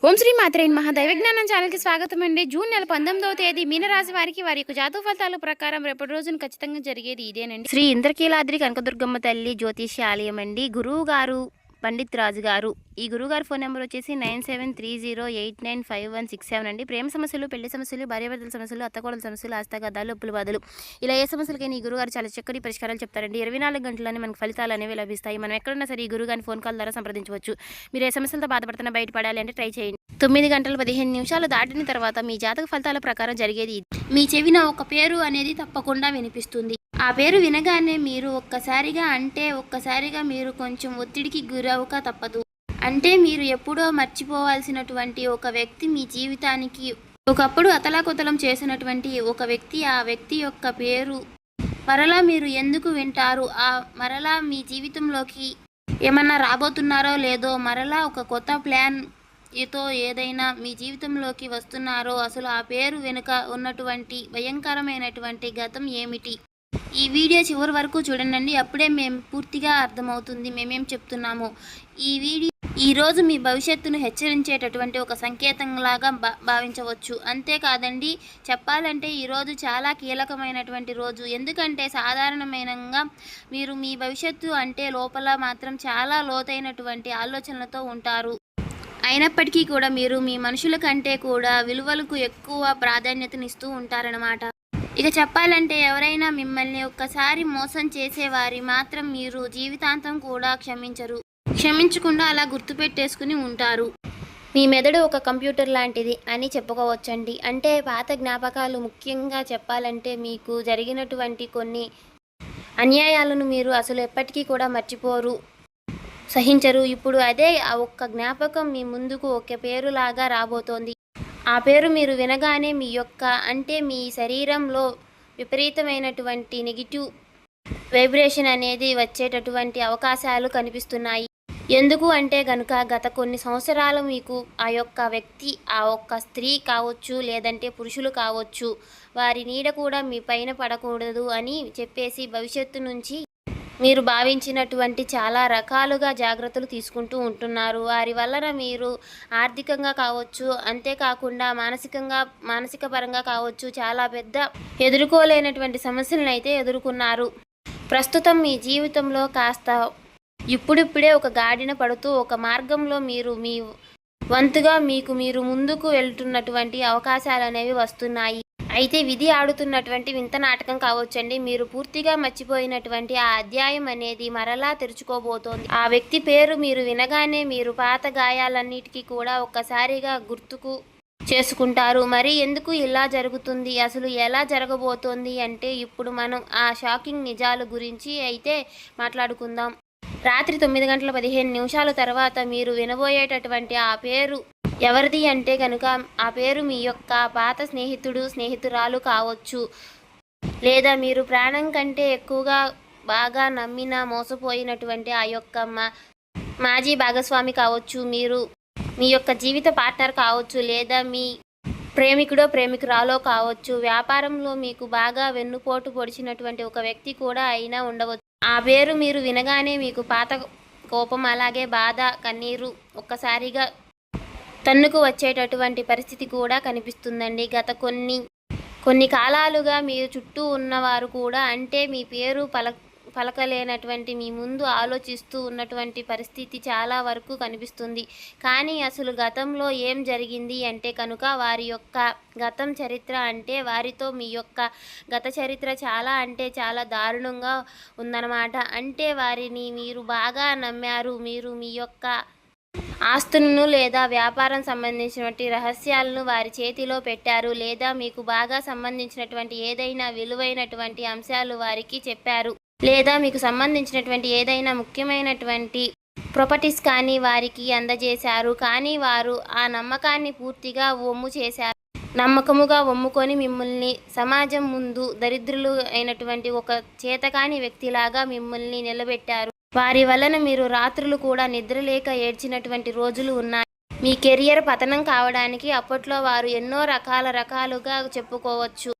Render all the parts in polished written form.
ఓం శ్రీ మాత్రే నమః. దైవజ్ఞానం ఛానల్కి స్వాగతం అండి. జూన్ నెల 19వ తేదీ మీనరాశి వారికి వారి యొక్క జాతక ఫలితాల ప్రకారం రేపటి రోజున ఖచ్చితంగా జరిగేది ఇదేనండి. శ్రీ ఇంద్రకీలాద్రి కనకదుర్గమ్మ తల్లి జ్యోతిష్య ఆలయం అండి. గురువు గారు పండిత్ రాజు గారు. ఈ గురువుగారు ఫోన్ నెంబర్ వచ్చేసి 9730895167 అండి. ప్రేమ సమస్యలు, పెళ్లి సమస్యలు, భార్యాభర్తల సమస్యలు, అత్తకోడల సమస్యలు, హస్తగదాలు, అప్పుల బాధలు, ఇలా ఏ సమస్యలకైనా ఈ గురుగారు చాలా చక్కటి పరిష్కారాలు చెప్తారండి. 24 గంటలని మనకు ఫలితాలు అనేవి లభిస్తాయి. మనం ఎక్కడున్నా సరే ఈ గురుగారిని ఫోన్ కాల్ ద్వారా సంప్రదించవచ్చు. మీరు ఏ సమస్యలతో బాధపడుతున్నా బయటపడాలి అంటే ట్రై చేయండి. 9 గంటల 15 నిమిషాలు దాటిన తర్వాత మీ జాతక ఫలితాల ప్రకారం జరిగేది. మీ చెవిన ఒక పేరు అనేది తప్పకుండా వినిపిస్తుంది. ఆ పేరు వినగానే మీరు ఒక్కసారిగా మీరు కొంచెం ఒత్తిడికి గురవక తప్పదు. అంటే మీరు ఎప్పుడో మర్చిపోవాల్సినటువంటి ఒక వ్యక్తి మీ జీవితానికి ఒకప్పుడు అతలాకుతలం చేసినటువంటి ఒక వ్యక్తి, ఆ వ్యక్తి యొక్క పేరు మరలా మీరు ఎందుకు వింటారు? మరలా మీ జీవితంలోకి ఏమన్నా రాబోతున్నారో లేదో, మరలా ఒక కొత్త ప్లాన్ ఏదైనా మీ జీవితంలోకి వస్తున్నారో, అసలు ఆ పేరు వెనుక ఉన్నటువంటి భయంకరమైనటువంటి గతం ఏమిటి? ఈ వీడియో చివరి వరకు చూడండి. అప్పుడే మేము పూర్తిగా అర్థమవుతుంది మేమేం చెప్తున్నాము. ఈ వీడియో ఈరోజు మీ భవిష్యత్తును హెచ్చరించేటటువంటి ఒక సంకేతంలాగా భావించవచ్చు. అంతేకాదండి, చెప్పాలంటే ఈరోజు చాలా కీలకమైనటువంటి రోజు. ఎందుకంటే సాధారణమైనంగా మీరు మీ భవిష్యత్తు అంటే లోపల మాత్రం చాలా లోతైనటువంటి ఆలోచనలతో ఉంటారు. అయినప్పటికీ కూడా మీరు మీ మనుషుల కంటే కూడా విలువలకు ఎక్కువ ప్రాధాన్యతనిస్తూ ఉంటారన్నమాట. ఇక చెప్పాలంటే ఎవరైనా మిమ్మల్ని ఒక్కసారి మోసం చేసేవారి మాత్రం మీరు జీవితాంతం కూడా క్షమించకుండా అలా గుర్తుపెట్టేసుకుని ఉంటారు. మీ మెదడు ఒక కంప్యూటర్ లాంటిది అని చెప్పుకోవచ్చండి. అంటే పాత జ్ఞాపకాలు, ముఖ్యంగా చెప్పాలంటే మీకు జరిగినటువంటి కొన్ని అన్యాయాలను మీరు అసలు ఎప్పటికీ కూడా మర్చిపోరు, సహించరు. ఇప్పుడు అదే ఆ ఒక్క జ్ఞాపకం మీ ముందుకు ఒక పేరులాగా రాబోతోంది. ఆ పేరు మీరు వినగానే మీ శరీరంలో విపరీతమైనటువంటి నెగిటివ్ వైబ్రేషన్ అనేది వచ్చేటటువంటి అవకాశాలు కనిపిస్తున్నాయి. ఎందుకు అంటే గనుక గత కొన్ని సంవత్సరాలు మీకు ఆ యొక్క వ్యక్తి, ఆ ఒక్క స్త్రీ కావచ్చు, లేదంటే పురుషులు కావచ్చు, వారి నీడ కూడా మీ పైన పడకూడదు అని చెప్పేసి భవిష్యత్తు నుంచి మీరు భావించినటువంటి చాలా రకాలుగా జాగ్రత్తలు తీసుకుంటూ ఉంటున్నారు. వారి వలన మీరు ఆర్థికంగా కావచ్చు, అంతేకాకుండా మానసిక పరంగా కావచ్చు, చాలా పెద్ద ఎదుర్కోలేనటువంటి సమస్యలను అయితే ఎదుర్కొన్నారు. ప్రస్తుతం మీ జీవితంలో కాస్త ఇప్పుడిప్పుడే ఒక గాడిన పడుతూ ఒక మార్గంలో మీరు మీ వంతుగా మీరు ముందుకు వెళ్తున్నటువంటి అవకాశాలు అనేవి వస్తున్నాయి. అయితే విధి ఆడుతున్నటువంటి వింత నాటకం కావచ్చండి. మీరు పూర్తిగా మర్చిపోయినటువంటి ఆ అధ్యాయం అనేది మరలా తెరుచుకోబోతోంది. ఆ వ్యక్తి పేరు మీరు వినగానే మీరు పాత గాయాలన్నిటికీ కూడా ఒక్కసారిగా గుర్తుకు చేసుకుంటారు. మరి ఎందుకు ఇలా జరుగుతుంది, అసలు ఎలా జరగబోతోంది అంటే ఇప్పుడు మనం ఆ షాకింగ్ నిజాల గురించి అయితే మాట్లాడుకుందాం. రాత్రి 9 గంటల 15 నిమిషాల తర్వాత మీరు వినబోయేటటువంటి ఆ పేరు ఎవరిది అంటే కనుక ఆ పేరు మీ యొక్క పాత స్నేహితురాలు కావచ్చు, లేదా మీరు ప్రాణం కంటే ఎక్కువగా బాగా నమ్మిన మోసపోయినటువంటి ఆ యొక్క మాజీ భాగస్వామి కావచ్చు, మీ యొక్క జీవిత పార్ట్నర్ కావచ్చు, లేదా మీ ప్రేమికురాలో కావచ్చు, వ్యాపారంలో మీకు బాగా వెన్నుపోటు పొడిచినటువంటి ఒక వ్యక్తి కూడా అయినా ఉండవచ్చు. ఆ పేరు మీరు వినగానే మీకు పాత కోపం, అలాగే బాధ, కన్నీరు ఒక్కసారిగా తన్నుకు వచ్చేటటువంటి పరిస్థితి కూడా కనిపిస్తుందండి. గత కొన్ని కాలాలుగా మీ చుట్టూ ఉన్నవారు కూడా, అంటే మీ పేరు పలకలేనటువంటి మీ ముందు ఆలోచిస్తూ ఉన్నటువంటి పరిస్థితి చాలా వరకు కనిపిస్తుంది. కానీ అసలు గతంలో ఏం జరిగింది అంటే కనుక వారి యొక్క గతం చరిత్ర, అంటే వారితో మీ యొక్క గత చరిత్ర చాలా అంటే చాలా దారుణంగా ఉందన్నమాట. అంటే వారిని మీరు బాగా నమ్మారు, మీరు మీ యొక్క ఆస్తులను లేదా వ్యాపారం సంబంధించినటువంటి రహస్యాలను వారి చేతిలో పెట్టారు, లేదా మీకు బాగా సంబంధించినటువంటి ఏదైనా విలువైనటువంటి అంశాలు వారికి చెప్పారు, లేదా మీకు సంబంధించినటువంటి ఏదైనా ముఖ్యమైనటువంటి ప్రాపర్టీస్ కానీ వారికి అందజేశారు. కానీ వారు ఆ నమ్మకాన్ని పూర్తిగా నమ్మకముగా ఒమ్ముకొని మిమ్మల్ని సమాజం ముందు దరిద్రులు అయినటువంటి ఒక చేతకాని వ్యక్తిలాగా మిమ్మల్ని నిలబెట్టారు. వారి వలన మీరు రాత్రులు కూడా నిద్రలేక ఏడ్చినటువంటి రోజులు ఉన్నాయి. మీ కెరియర్ పతనం కావడానికి అప్పట్లో వారు ఎన్నో రకాలుగా చెప్పుకోవచ్చు.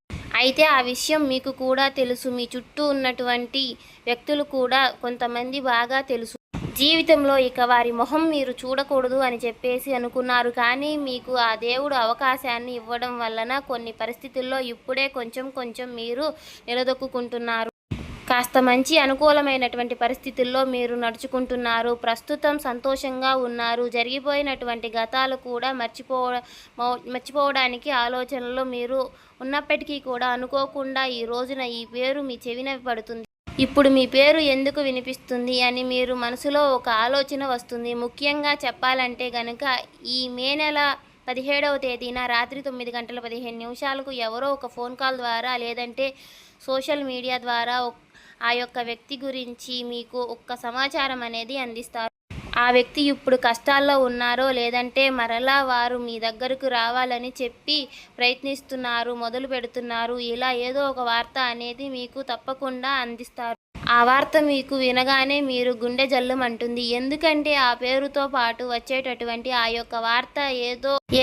అయితే ఆ విషయం మీకు కూడా తెలుసు, మీ చుట్టూ ఉన్నటువంటి వ్యక్తులు కూడా కొంతమంది బాగా తెలుసు. జీవితంలో ఇక వారి మొహం మీరు చూడకూడదు అని చెప్పేసి అనుకున్నారు. కానీ మీకు ఆ దేవుడు అవకాశాన్ని ఇవ్వడం వలన కొన్ని పరిస్థితుల్లో ఇప్పుడే కొంచెం కొంచెం మీరు నిలదొక్కుకుంటున్నారు. కాస్త మంచి అనుకూలమైనటువంటి పరిస్థితుల్లో మీరు నడుచుకుంటున్నారు. ప్రస్తుతం సంతోషంగా ఉన్నారు. జరిగిపోయినటువంటి గతాలు కూడా మర్చిపోవడానికి ఆలోచనలో మీరు ఉన్నప్పటికీ కూడా అనుకోకుండా ఈ రోజున ఈ పేరు మీ చెవిన పడుతుంది. ఇప్పుడు మీ పేరు ఎందుకు వినిపిస్తుంది అని మీరు మనసులో ఒక ఆలోచన వస్తుంది. ముఖ్యంగా చెప్పాలంటే గనక ఈ మే నెల 17వ తేదీన రాత్రి 9:15 ఎవరో ఒక ఫోన్ కాల్ ద్వారా లేదంటే సోషల్ మీడియా ద్వారా ఆ యొక్క వ్యక్తి గురించి మీకు ఒక్క సమాచారం అనేది అందిస్తారు. ఆ వ్యక్తి ఇప్పుడు కష్టాల్లో ఉన్నారో లేదంటే మరలా వారు మీ దగ్గరకు రావాలని చెప్పి ప్రయత్నిస్తున్నారు, మొదలు పెడుతున్నారు. ఇలా ఏదో ఒక వార్త అనేది మీకు తప్పకుండా అందిస్తారు. ఆ వార్త మీకు వినగానే మీరు గుండె జల్లుమంటుంది. ఎందుకంటే ఆ పేరుతో పాటు వచ్చేటటువంటి ఆ యొక్క వార్త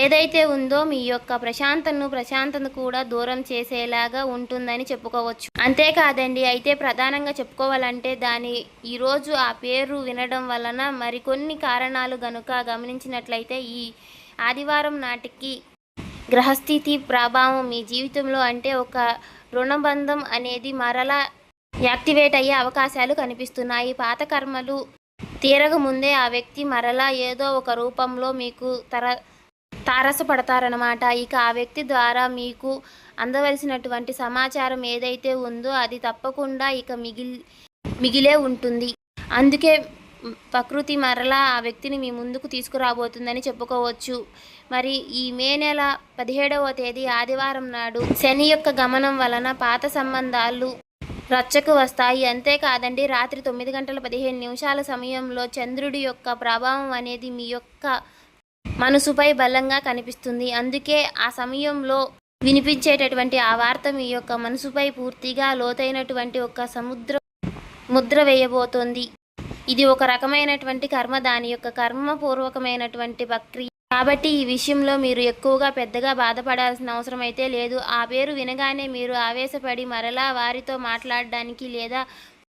ఏదైతే ఉందో మీ యొక్క ప్రశాంతను కూడా దూరం చేసేలాగా ఉంటుందని చెప్పుకోవచ్చు. అంతేకాదండి, అయితే ప్రధానంగా చెప్పుకోవాలంటే ఈరోజు ఆ పేరు వినడం వలన మరికొన్ని కారణాలు గనుక గమనించినట్లయితే ఈ ఆదివారం నాటికి గ్రహస్థితి ప్రభావం మీ జీవితంలో అంటే ఒక రుణబంధం అనేది మరలా యాక్టివేట్ అయ్యే అవకాశాలు కనిపిస్తున్నాయి. పాత కర్మలు తీరకముందే ఆ వ్యక్తి మరలా ఏదో ఒక రూపంలో మీకు తారసపడతారనమాట. ఇక ఆ వ్యక్తి ద్వారా మీకు అందవలసినటువంటి సమాచారం ఏదైతే ఉందో అది తప్పకుండా ఇక మిగిలే ఉంటుంది. అందుకే ప్రకృతి మరలా ఆ వ్యక్తిని మీ ముందుకు తీసుకురాబోతుందని చెప్పుకోవచ్చు. మరి ఈ మే నెల 17వ తేదీ ఆదివారం నాడు శని యొక్క గమనం వలన పాత సంబంధాలు రచ్చకు వస్తాయి. అంతేకాదండి, రాత్రి 9:15 సమయంలో చంద్రుడి యొక్క ప్రభావం అనేది మీ యొక్క మనసుపై బలంగా కనిపిస్తుంది. అందుకే ఆ సమయంలో వినిపించేటటువంటి ఆ వార్త మీ యొక్క మనసుపై పూర్తిగా లోతైనటువంటి ఒక ముద్ర వేయబోతోంది. ఇది ఒక రకమైనటువంటి కర్మ, దాని యొక్క కర్మపూర్వకమైనటువంటి ప్రక్రియ. కాబట్టి ఈ విషయంలో మీరు ఎక్కువగా పెద్దగా బాధపడాల్సిన అవసరం అయితే లేదు. ఆ పేరు వినగానే మీరు ఆవేశపడి మరలా వారితో మాట్లాడడానికి లేదా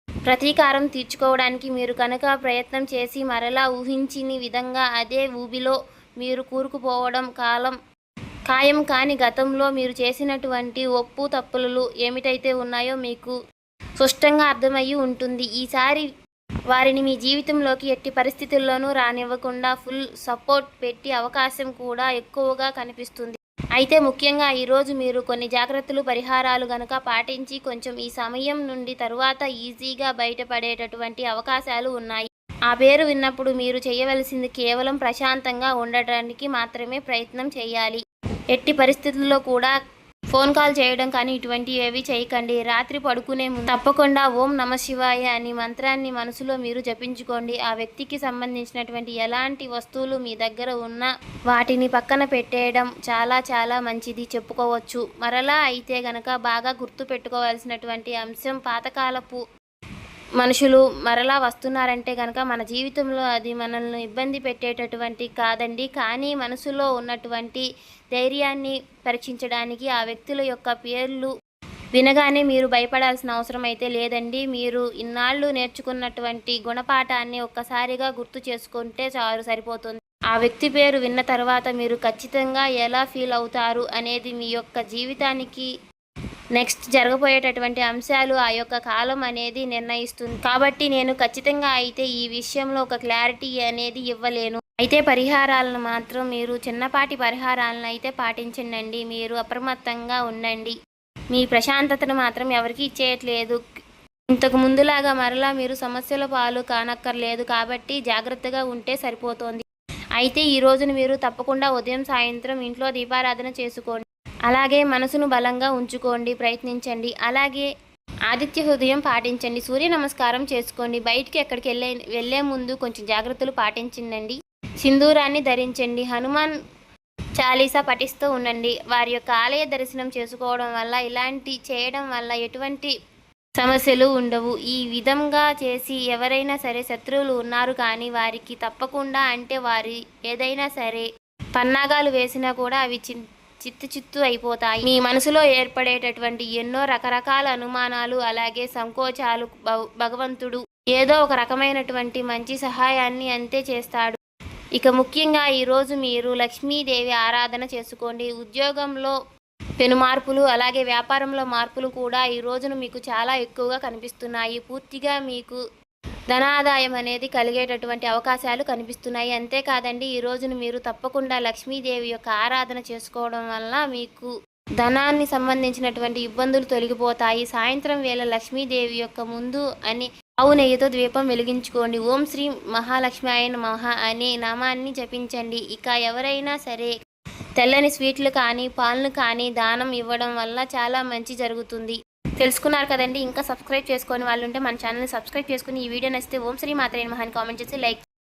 ప్రతీకారం తీర్చుకోవడానికి మీరు కనుక ప్రయత్నం చేసి మరలా ఊహించని విధంగా అదే ఊబిలో మీరు కూరుకుపోవడం ఖాయం. కాని గతంలో మీరు చేసినటువంటి ఒప్పు తప్పులు ఏమిటైతే ఉన్నాయో మీకు స్పష్టంగా అర్థమయ్యి ఉంటుంది. ఈసారి వారిని మీ జీవితంలోకి ఎట్టి పరిస్థితుల్లోనూ రానివ్వకుండా ఫుల్ సపోర్ట్ పెట్టే అవకాశం కూడా ఎక్కువగా కనిపిస్తుంది. అయితే ముఖ్యంగా ఈరోజు మీరు కొన్ని జాగ్రత్తలు, పరిహారాలు గనక పాటించి కొంచెం ఈ సమయం నుండి తరువాత ఈజీగా బయటపడేటటువంటి అవకాశాలు ఉన్నాయి. ఆ పేరు విన్నప్పుడు మీరు చేయవలసింది కేవలం ప్రశాంతంగా ఉండటానికి మాత్రమే ప్రయత్నం చేయాలి. ఎట్టి పరిస్థితుల్లో కూడా ఫోన్ కాల్ చేయడం కానీ ఇటువంటివి ఏవి చేయకండి. రాత్రి పడుకునే ముందు తప్పకుండా ఓం నమఃశివాయ అని మంత్రాన్ని మనసులో మీరు జపించుకోండి. ఆ వ్యక్తికి సంబంధించినటువంటి ఎలాంటి వస్తువులు మీ దగ్గర ఉన్నా వాటిని పక్కన పెట్టేయడం చాలా చాలా మంచిది చెప్పుకోవచ్చు. మరలా అయితే గనక బాగా గుర్తు పెట్టుకోవాల్సినటువంటి అంశం, పాతకాలపు మనుషులు మరలా వస్తున్నారంటే కనుక మన జీవితంలో అది మనల్ని ఇబ్బంది పెట్టేటటువంటి కాదండి. కానీ మనసులో ఉన్నటువంటి ధైర్యాన్ని పరీక్షించడానికి ఆ వ్యక్తుల యొక్క పేర్లు వినగానే మీరు భయపడాల్సిన అవసరం అయితే లేదండి. మీరు ఇన్నాళ్ళు నేర్చుకున్నటువంటి గుణపాఠాన్ని ఒక్కసారిగా గుర్తు చేసుకుంటే సరిపోతుంది. ఆ వ్యక్తి పేరు విన్న తర్వాత మీరు ఖచ్చితంగా ఎలా ఫీల్ అవుతారు అనేది మీ యొక్క జీవితానికి నెక్స్ట్ జరగబోయేటటువంటి అంశాలు ఆ యొక్క కాలం అనేది నిర్ణయిస్తుంది. కాబట్టి నేను ఖచ్చితంగా అయితే ఈ విషయంలో ఒక క్లారిటీ అనేది ఇవ్వలేను. అయితే పరిహారాలను మాత్రం మీరు చిన్నపాటి పరిహారాలను అయితే పాటించండి. మీరు అప్రమత్తంగా ఉండండి. మీ ప్రశాంతతను మాత్రం ఎవరికి ఇచ్చేయట్లేదు. ఇంతకు ముందులాగా మరలా మీరు సమస్యల పాలు కానక్కర్లేదు. కాబట్టి జాగ్రత్తగా ఉంటే సరిపోతోంది. అయితే ఈ రోజున మీరు తప్పకుండా ఉదయం సాయంత్రం ఇంట్లో దీపారాధన చేసుకోండి. అలాగే మనసును బలంగా ఉంచుకోండి, ప్రయత్నించండి. అలాగే ఆదిత్య హృదయం పాటించండి, సూర్య నమస్కారం చేసుకోండి. బయటికి ఎక్కడికి వెళ్ళే ముందు కొంచెం జాగ్రత్తలు పాటించండి. సింధూరాన్ని ధరించండి. హనుమాన్ చాలీసా పఠిస్తూ ఉండండి. వారి యొక్క ఆలయ దర్శనం చేసుకోవడం వల్ల, ఇలాంటి చేయడం వల్ల ఎటువంటి సమస్యలు ఉండవు. ఈ విధంగా చేసి ఎవరైనా సరే శత్రువులు ఉన్నారు కానీ వారికి తప్పకుండా, అంటే వారి ఏదైనా సరే పన్నాగాలు వేసినా కూడా అవి చిత్తు అయిపోతాయి. మీ మనసులో ఏర్పడేటటువంటి ఎన్నో రకరకాల అనుమానాలు, అలాగే సంకోచాలు భగవంతుడు ఏదో ఒక రకమైనటువంటి మంచి సహాయాన్ని అంతే చేస్తాడు. ఇక ముఖ్యంగా ఈరోజు మీరు లక్ష్మీదేవి ఆరాధన చేసుకోండి. ఉద్యోగంలో పెను మార్పులు, అలాగే వ్యాపారంలో మార్పులు కూడా ఈ రోజున మీకు చాలా ఎక్కువగా కనిపిస్తున్నాయి. పూర్తిగా మీకు ధనాదాయం అనేది కలిగేటటువంటి అవకాశాలు కనిపిస్తున్నాయి. అంతేకాదండి, ఈ రోజున మీరు తప్పకుండా లక్ష్మీదేవి యొక్క ఆరాధన చేసుకోవడం వల్ల మీకు ధనాన్ని సంబంధించినటువంటి ఇబ్బందులు తొలగిపోతాయి. సాయంత్రం వేళ లక్ష్మీదేవి యొక్క ముందు అని ఆవు నెయ్యితో దీపం వెలిగించుకోండి. ఓం శ్రీ మహాలక్ష్మి నమః అనే నామాన్ని జపించండి. ఇక ఎవరైనా సరే తెల్లని స్వీట్లు కానీ పాలను కానీ దానం ఇవ్వడం వల్ల చాలా మంచి జరుగుతుంది. తెలుసుకున్నారు కదండి. ఇంకా సబ్స్క్రైబ్ చేసుకొని వాళ్ళు ఉంటే మన ఛానల్ని సబ్స్క్రైబ్ చేసుకుని ఈ వీడియో నచ్చితే ఓం శ్రీ మాత్రే నమః అని కామెంట్ చేసి లైక్